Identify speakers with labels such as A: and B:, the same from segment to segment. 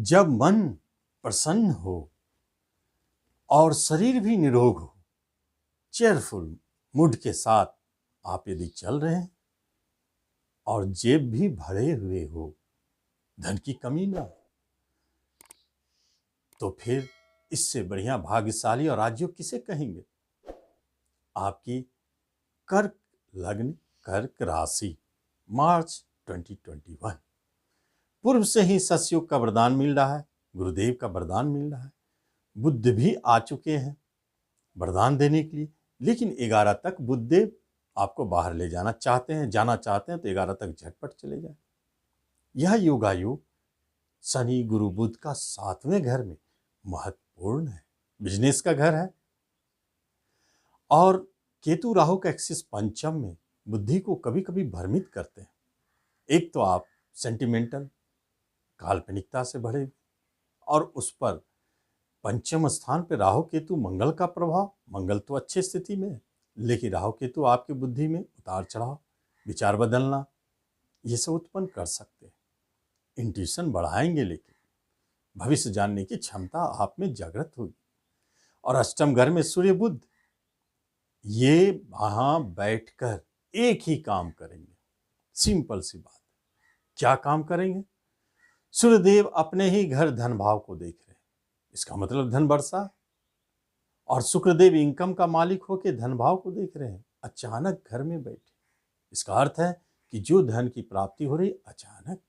A: जब मन प्रसन्न हो और शरीर भी निरोग हो, चेयरफुल मूड के साथ आप यदि चल रहे हैं और जेब भी भरे हुए हो, धन की कमी ना हो, तो फिर इससे बढ़िया भाग्यशाली और राजयोग किसे कहेंगे। आपकी कर्क लग्न, कर्क राशि, मार्च 2021, पूर्व से ही सतयुग का वरदान मिल रहा है, गुरुदेव का वरदान मिल रहा है, बुद्ध भी आ चुके हैं वरदान देने के लिए। लेकिन 11 तक बुद्धदेव आपको बाहर ले जाना चाहते हैं, तो 11 तक झटपट चले जाए। यह योगायोग शनि गुरु बुध का 7वें घर में महत्वपूर्ण है, बिजनेस का घर है। और केतु राहु का एक्सिस पंचम में बुद्धि को कभी कभी भ्रमित करते हैं। एक तो आप सेंटिमेंटल काल्पनिकता से भरे, और उस पर पंचम स्थान पे राहु केतु मंगल का प्रभाव। मंगल तो अच्छी स्थिति में है, लेकिन राहु केतु आपकी बुद्धि में उतार चढ़ाव, विचार बदलना, ये सब उत्पन्न कर सकते हैं। इंट्यूशन बढ़ाएंगे, लेकिन भविष्य जानने की क्षमता आप में जागृत होगी। और अष्टम घर में सूर्य बुध, ये वहां बैठकर एक ही काम करेंगे। सिंपल सी बात, क्या काम करेंगे? सूर्यदेव अपने ही घर धन भाव को देख रहे हैं, इसका मतलब धन वर्षा। और शुक्रदेव इनकम का मालिक होकर धन भाव को देख रहे हैं, अचानक घर में बैठे। इसका अर्थ है कि जो धन की प्राप्ति हो रही, अचानक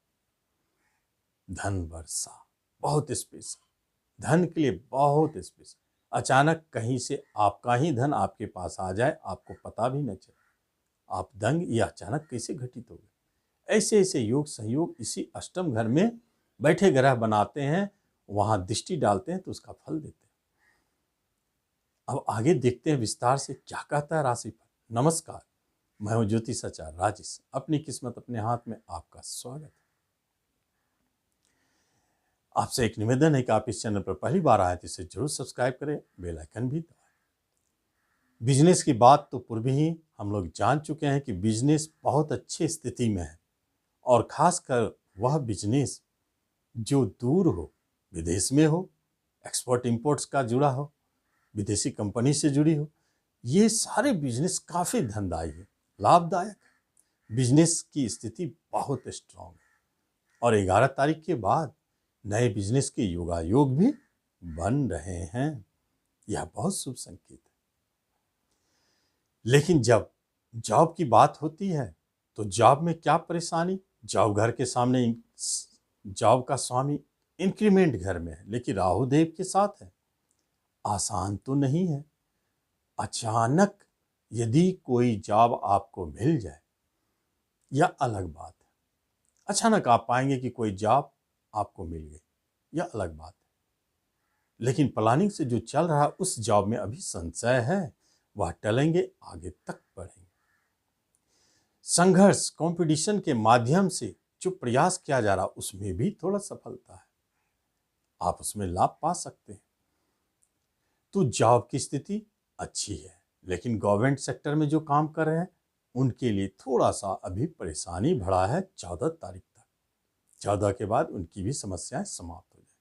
A: धन वर्षा, बहुत स्पेशल, धन के लिए बहुत स्पेशल। अचानक कहीं से आपका ही धन आपके पास आ जाए, आपको पता भी न चले, आप दंग, ये अचानक कैसे घटित हो गए। ऐसे ऐसे योग संयोग इसी अष्टम घर में बैठे ग्रह बनाते हैं, वहां दृष्टि डालते हैं तो उसका फल देते हैं। अब आगे देखते हैं विस्तार से क्या कहता है राशि पर। नमस्कार, मैं हूं ज्योतिषाचार्य राजेश, अपनी किस्मत अपने हाथ में, आपका स्वागत है। आपसे एक निवेदन है कि आप इस चैनल पर पहली बार आए तो इसे जरूर सब्सक्राइब करें, बेल आइकन भी दबाएं। बिजनेस की बात तो पूर्व ही हम लोग जान चुके हैं कि बिजनेस बहुत अच्छी स्थिति में है, और खासकर वह बिजनेस जो दूर हो, विदेश में हो, एक्सपोर्ट इंपोर्ट्स का जुड़ा हो, विदेशी कंपनी से जुड़ी हो, ये सारे बिजनेस काफ़ी धनदायी है, लाभदायक है। बिजनेस की स्थिति बहुत स्ट्रांग है, और 11 तारीख के बाद नए बिजनेस के योगायोग भी बन रहे हैं। यह बहुत शुभ संकेत है। लेकिन जब जॉब की बात होती है तो जॉब में क्या परेशानी? जॉब घर के सामने, जॉब का स्वामी इंक्रीमेंट घर में है, लेकिन राहु देव के साथ है। आसान तो नहीं है। अचानक यदि कोई जॉब आपको मिल जाए, यह अलग बात है। अचानक आप पाएंगे कि कोई जॉब आपको मिल गई, यह अलग बात है। लेकिन प्लानिंग से जो चल रहा है, उस जॉब में अभी संशय है, वह टलेंगे, आगे तक बढ़ेंगे। संघर्ष, कंपटीशन के माध्यम से जो प्रयास किया जा रहा, उसमें भी थोड़ा सफलता है, आप उसमें लाभ पा सकते हैं। तो जॉब की स्थिति अच्छी है, लेकिन गवर्नमेंट सेक्टर में जो काम कर रहे हैं उनके लिए थोड़ा सा अभी परेशानी बढ़ा है 14 तारीख तक। 14 के बाद उनकी भी समस्याएं समाप्त हो जाए।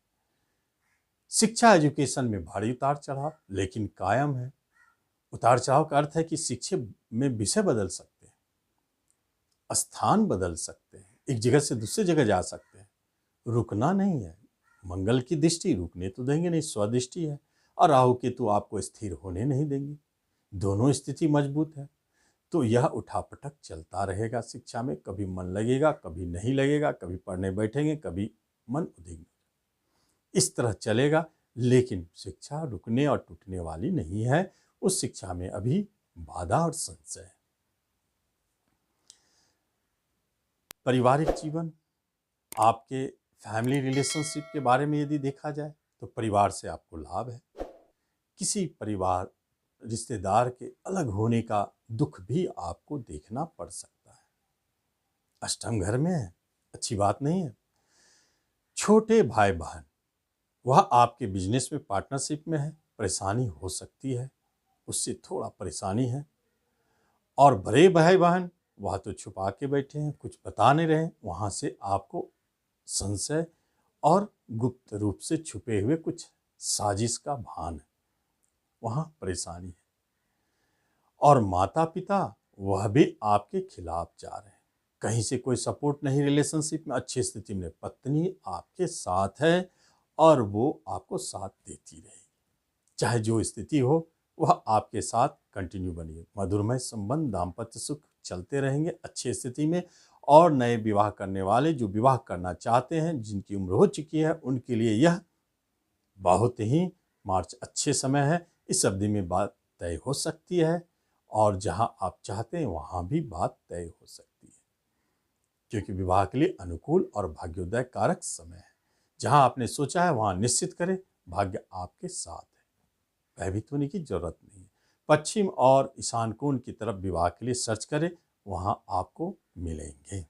A: शिक्षा, एजुकेशन में भारी उतार चढ़ाव, लेकिन कायम है। उतार चढ़ाव का अर्थ है कि शिक्षा में विषय बदल सकते हैं, स्थान बदल सकते हैं, एक जगह से दूसरी जगह जा सकते हैं, रुकना नहीं है। मंगल की दृष्टि रुकने तो देंगे नहीं, स्वदृष्टि है, और राहु केतु आपको स्थिर होने नहीं देंगे। दोनों स्थिति मजबूत है, तो यह उठापटक चलता रहेगा। शिक्षा में कभी मन लगेगा, कभी नहीं लगेगा, कभी पढ़ने बैठेंगे, कभी मन उधेंगे, इस तरह चलेगा। लेकिन शिक्षा रुकने और टूटने वाली नहीं है, उस शिक्षा में अभी बाधा और संशय है। पारिवारिक जीवन, आपके फैमिली रिलेशनशिप के बारे में यदि देखा जाए तो परिवार से आपको लाभ है। किसी परिवार रिश्तेदार के अलग होने का दुख भी आपको देखना पड़ सकता है। अष्टम घर में है, अच्छी बात नहीं है। छोटे भाई बहन, वह आपके बिजनेस में पार्टनरशिप में है, परेशानी हो सकती है, उससे थोड़ा परेशानी है। और बड़े भाई बहन, वह तो छुपा के बैठे हैं, कुछ बता नहीं रहे हैं, वहाँ से आपको संशय और गुप्त रूप से छुपे हुए कुछ साजिश का भान है, वहां परेशानी है। और माता पिता वह भी आपके खिलाफ जा रहे हैं, कहीं से कोई सपोर्ट नहीं रिलेशनशिप में। अच्छी स्थिति में पत्नी आपके साथ है और वो आपको साथ देती रहेगी, चाहे जो स्थिति हो वह आपके साथ कंटिन्यू बनी है। मधुरमय संबंध, दाम्पत्य सुख चलते रहेंगे अच्छी स्थिति में। और नए विवाह करने वाले, जो विवाह करना चाहते हैं, जिनकी उम्र हो चुकी है, उनके लिए यह बहुत ही मार्च अच्छे समय है। इस अवधि में बात तय हो सकती है और जहां आप चाहते हैं वहां भी बात तय हो सकती है, क्योंकि विवाह के लिए अनुकूल और भाग्योदय कारक समय है। जहां आपने सोचा है वहां निश्चित करें, भाग्य आपके साथ है, भयभीत होने की जरूरत नहीं है। पश्चिम और ईशान कोण की तरफ विवाह के लिए सर्च करें, वहां आपको मिलेंगे।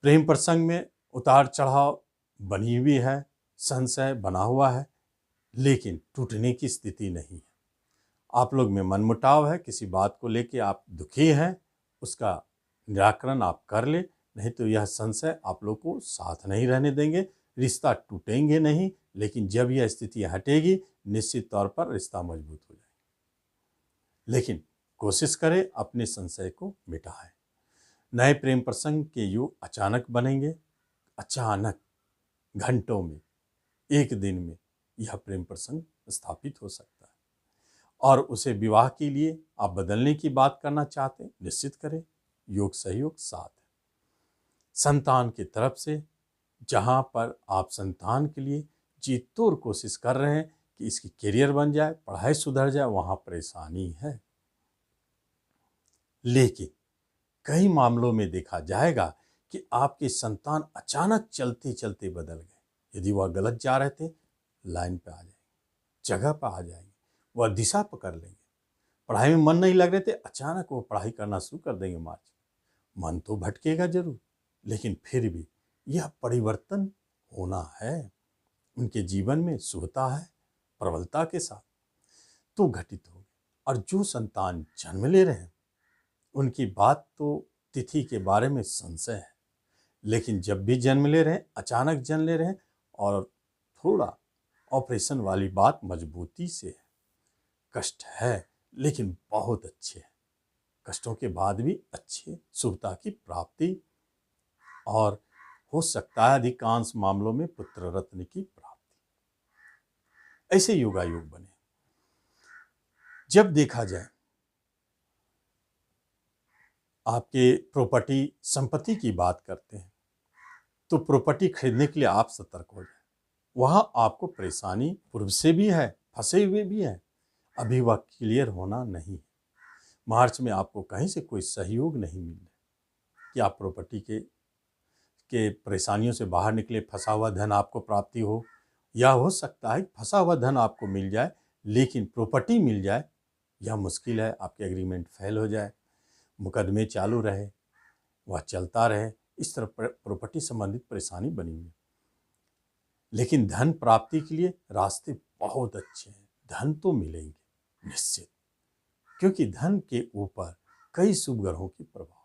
A: प्रेम प्रसंग में उतार चढ़ाव बनी हुई है, संशय बना हुआ है, लेकिन टूटने की स्थिति नहीं है। आप लोग में मनमुटाव है, किसी बात को लेके आप दुखी हैं, उसका निराकरण आप कर ले, नहीं तो यह संशय आप लोग को साथ नहीं रहने देंगे। रिश्ता टूटेंगे नहीं, लेकिन जब यह स्थिति हटेगी निश्चित तौर पर रिश्ता मजबूत हो जाएगा। लेकिन कोशिश करें अपने संशय को मिटाएं। नए प्रेम प्रसंग के युग अचानक बनेंगे, अचानक घंटों में, एक दिन में यह प्रेम प्रसंग स्थापित हो सकता है। और उसे विवाह के लिए आप बदलने की बात करना चाहते हैं, निश्चित करें, योग सहयोग साथ है। संतान की तरफ से जहां पर आप संतान के लिए जी तोड़ कोशिश कर रहे हैं कि इसकी करियर बन जाए, पढ़ाई सुधर जाए, वहां परेशानी है। लेकिन कई मामलों में देखा जाएगा कि आपके संतान अचानक चलते चलते बदल गए। यदि वह गलत जा रहे थे, लाइन पे आ जाएंगे, जगह पर आ जाएंगे, वह दिशा पकड़ लेंगे। पढ़ाई में मन नहीं लग रहे थे, अचानक वो पढ़ाई करना शुरू कर देंगे। मार्च मन तो भटकेगा जरूर, लेकिन फिर भी यह परिवर्तन होना है। उनके जीवन में शुभता है, प्रबलता के साथ तो घटित होगी। और जो संतान जन्म ले रहे हैं, उनकी बात तो तिथि के बारे में संशय है, लेकिन जब भी जन्म ले रहे हैं, अचानक जन्म ले रहे हैं, और थोड़ा ऑपरेशन वाली बात मजबूती से है। कष्ट है लेकिन बहुत अच्छे हैं, कष्टों के बाद भी अच्छे, शुभता की प्राप्ति, और हो सकता है अधिकांश मामलों में पुत्र रत्न की प्राप्ति। ऐसे योगायोग बने। जब देखा जाए आपके प्रॉपर्टी संपत्ति की बात करते हैं, तो प्रॉपर्टी खरीदने के लिए आप सतर्क हो जाए। वहां आपको परेशानी पूर्व से भी है, फंसे हुए भी हैं, अभी वह क्लियर होना नहीं है। मार्च में आपको कहीं से कोई सहयोग नहीं मिल रहा कि आप प्रॉपर्टी के परेशानियों से बाहर निकले, फंसा हुआ धन आपको प्राप्ति हो, या हो सकता है फंसा हुआ धन आपको मिल जाए लेकिन प्रॉपर्टी मिल जाए, यह मुश्किल है। आपके एग्रीमेंट फेल हो जाए, मुकदमे चालू रहे, वह चलता रहे, इस तरह प्रॉपर्टी संबंधित परेशानी बनी हुई है। लेकिन धन प्राप्ति के लिए रास्ते बहुत अच्छे हैं, धन तो मिलेंगे निश्चित, क्योंकि धन के ऊपर कई शुभ ग्रहों की प्रभाव।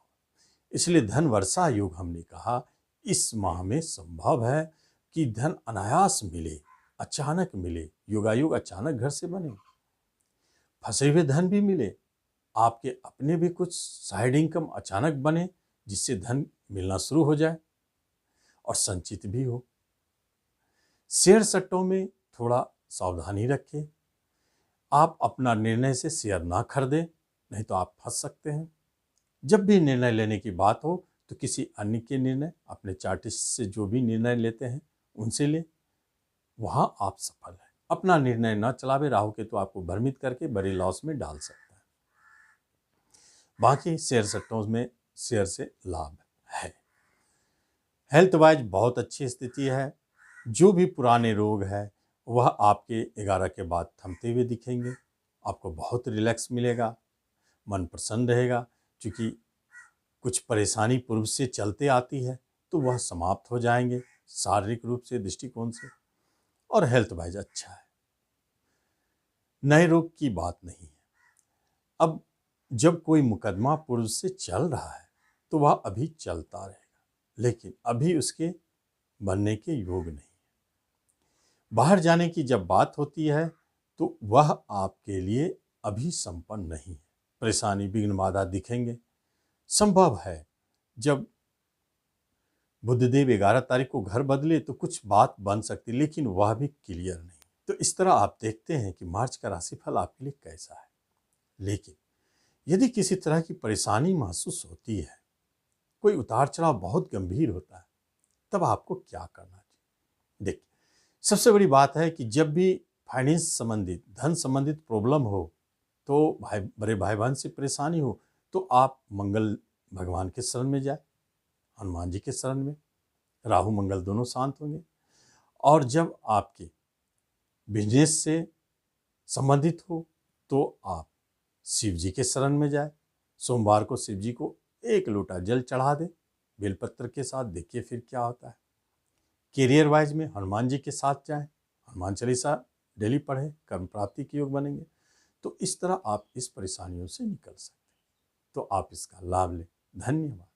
A: इसलिए धन वर्षा योग हमने कहा इस माह में संभव है कि धन अनायास मिले, अचानक मिले। योगायोग अचानक घर से बने, फंसे हुए धन भी मिले, आपके अपने भी कुछ साइड इनकम अचानक बने, जिससे धन मिलना शुरू हो जाए और संचित भी हो। शेयर सट्टों में थोड़ा सावधानी रखें। आप अपना निर्णय से शेयर ना खरीदें, नहीं तो आप फंस सकते हैं। जब भी निर्णय लेने की बात हो तो किसी अन्य के निर्णय, अपने चार्टिस्ट से जो भी निर्णय लेते हैं उनसे ले, वहां आप सफल हैं। अपना निर्णय न चलावे, राहु केतु आपको भ्रमित करके बड़े लॉस में डाल सकता है। बाकी शेयर सट्टों में शेयर से लाभ है। हेल्थ वाइज बहुत अच्छी स्थिति है। जो भी पुराने रोग है वह आपके 11 के बाद थमते हुए दिखेंगे। आपको बहुत रिलैक्स मिलेगा, मन प्रसन्न रहेगा, क्योंकि कुछ परेशानी पूर्व से चलते आती है तो वह समाप्त हो जाएंगे शारीरिक रूप से, दृष्टिकोण से। और हेल्थ वाइज अच्छा है, नए रोग की बात नहीं है। अब जब कोई मुकदमा पूर्व से चल रहा है तो वह अभी चलता रहेगा, लेकिन अभी उसके बनने के योग नहीं है। बाहर जाने की जब बात होती है तो वह आपके लिए अभी संपन्न नहीं है। परेशानी, विघ्न, बाधा दिखेंगे। संभव है जब बुधदेव 11 तारीख को घर बदले तो कुछ बात बन सकती, लेकिन वह भी क्लियर नहीं। तो इस तरह आप देखते हैं कि मार्च का राशिफल आपके लिए कैसा है। लेकिन यदि किसी तरह की परेशानी महसूस होती है, कोई उतार चढ़ाव बहुत गंभीर होता है, तब आपको क्या करना चाहिए? देखिए, सबसे बड़ी बात है कि जब भी फाइनेंस संबंधित, धन संबंधित प्रॉब्लम हो, तो बड़े भाई बहन से परेशानी हो, तो आप मंगल भगवान के शरण में जाए, हनुमान जी के शरण में। राहु मंगल दोनों शांत होंगे। और जब आपके बिजनेस से संबंधित हो तो आप शिव जी के शरण में जाए। सोमवार को शिव जी को 1 लोटा जल चढ़ा दे बेलपत्र के साथ, देखिए फिर क्या होता है। कैरियर वाइज में हनुमान जी के साथ जाएं, हनुमान चालीसा डेली पढ़ें, कर्म प्राप्ति के योग बनेंगे। तो इस तरह आप इस परेशानियों से निकल सकते हैं। तो आप इसका लाभ लें। धन्यवाद।